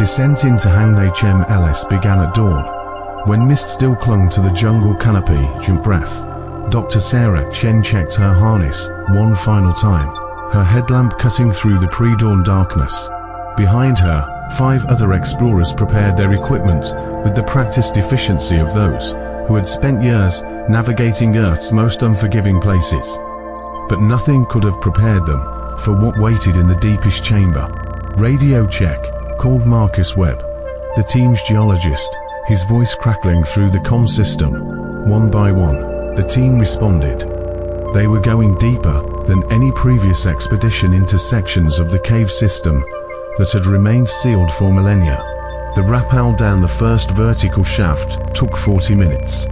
descent into Hangnae Chem LS began at dawn. When mist still clung to the jungle canopy, breath, Dr. Sarah Chen checked her harness one final time, her headlamp cutting through the pre-dawn darkness. Behind her, 5 other explorers prepared their equipment with the practiced efficiency of those who had spent years navigating Earth's most unforgiving places. But nothing could have prepared them for what waited in the deepest chamber. "Radio check," called Marcus Webb, the team's geologist, his voice crackling through the comm system. One by one, the team responded. They were going deeper than any previous expedition into sections of the cave system that had remained sealed for millennia. The rappel down the first vertical shaft took 40 minutes.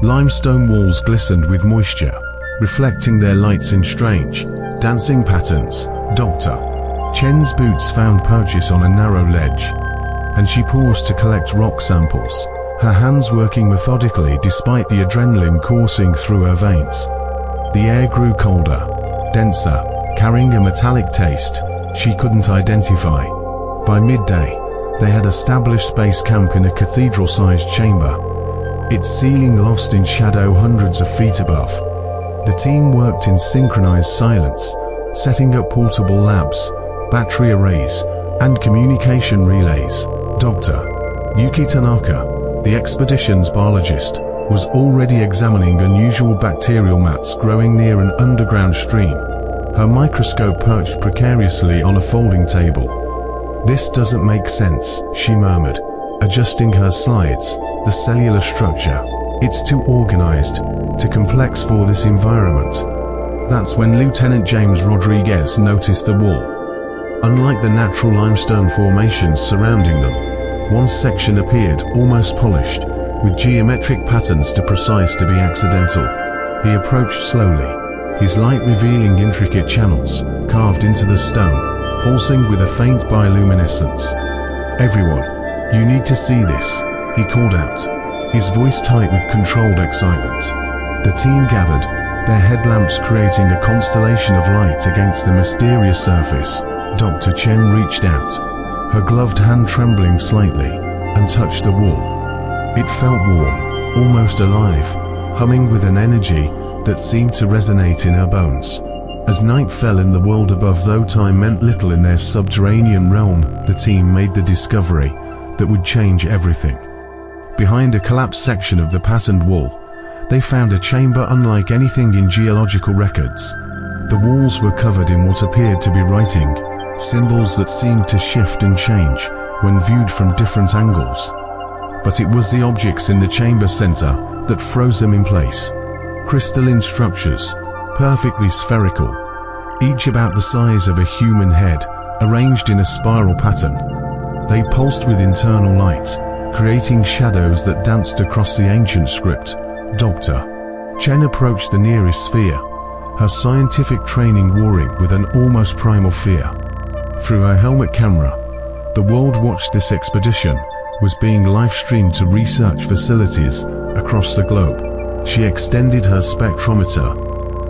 Limestone walls glistened with moisture, reflecting their lights in strange, dancing patterns. Dr. Chen's boots found purchase on a narrow ledge, and she paused to collect rock samples, her hands working methodically despite the adrenaline coursing through her veins. The air grew colder, denser, carrying a metallic taste she couldn't identify. By midday, they had established base camp in a cathedral-sized chamber, its ceiling lost in shadow hundreds of feet above. The team worked in synchronized silence, setting up portable labs, battery arrays, and communication relays. Dr. Yuki Tanaka, the expedition's biologist, was already examining unusual bacterial mats growing near an underground stream, her microscope perched precariously on a folding table. "This doesn't make sense," she murmured, adjusting her slides. "The cellular structure. It's too organized, too complex for this environment." That's when Lieutenant James Rodriguez noticed the wall. Unlike the natural limestone formations surrounding them, one section appeared almost polished, with geometric patterns too precise to be accidental. He approached slowly, his light revealing intricate channels carved into the stone, pulsing with a faint bioluminescence. "Everyone, you need to see this," he called out, his voice tight with controlled excitement. The team gathered, their headlamps creating a constellation of light against the mysterious surface. Dr. Chen reached out, her gloved hand trembling slightly, and touched the wall. It felt warm, almost alive, humming with an energy that seemed to resonate in her bones. As night fell in the world above, though time meant little in their subterranean realm, the team made the discovery that would change everything. Behind a collapsed section of the patterned wall, they found a chamber unlike anything in geological records. The walls were covered in what appeared to be writing, symbols that seemed to shift and change when viewed from different angles. But it was the objects in the chamber center that froze them in place. Crystalline structures, perfectly spherical, each about the size of a human head, arranged in a spiral pattern. They pulsed with internal light, creating shadows that danced across the ancient script. Dr. Chen approached the nearest sphere, her scientific training warring with an almost primal fear. Through her helmet camera, the world watched this expedition was being live-streamed to research facilities across the globe. She extended her spectrometer,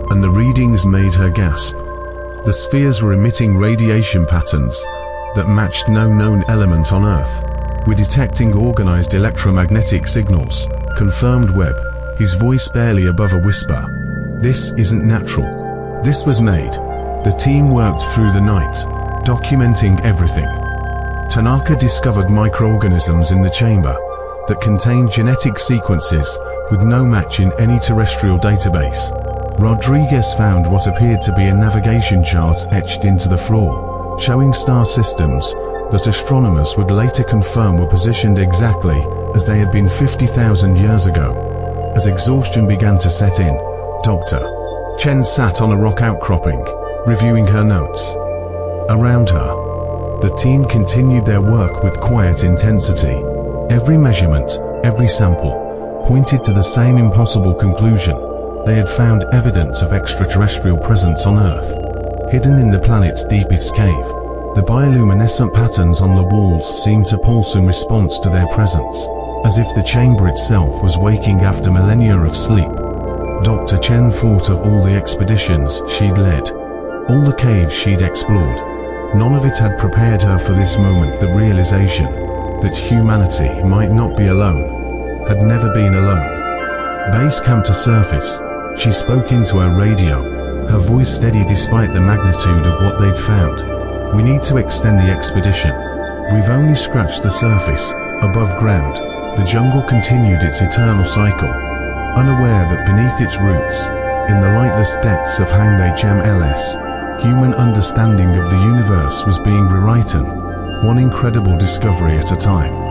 and the readings made her gasp. The spheres were emitting radiation patterns that matched no known element on Earth. "We're detecting organized electromagnetic signals," confirmed Webb, his voice barely above a whisper. "This isn't natural. This was made." The team worked through the night, documenting everything. Tanaka discovered microorganisms in the chamber that contained genetic sequences with no match in any terrestrial database. Rodriguez found what appeared to be a navigation chart etched into the floor, showing star systems that astronomers would later confirm were positioned exactly as they had been 50,000 years ago. As exhaustion began to set in, Dr. Chen sat on a rock outcropping, reviewing her notes. Around her, the team continued their work with quiet intensity. Every measurement, every sample, pointed to the same impossible conclusion. They had found evidence of extraterrestrial presence on Earth, hidden in the planet's deepest cave. The bioluminescent patterns on the walls seemed to pulse in response to their presence, as if the chamber itself was waking after millennia of sleep. Dr. Chen thought of all the expeditions she'd led, all the caves she'd explored, None of it had prepared her for this moment. The realization that humanity might not be alone, had never been alone. Base camp to surface. She spoke into her radio, her voice steady despite the magnitude of what they'd found. We need to extend the expedition. We've only scratched the surface. Above ground, the jungle continued its eternal cycle, unaware that beneath its roots, in the lightless depths of Hangday Gem LS, human understanding of the universe was being rewritten, one incredible discovery at a time.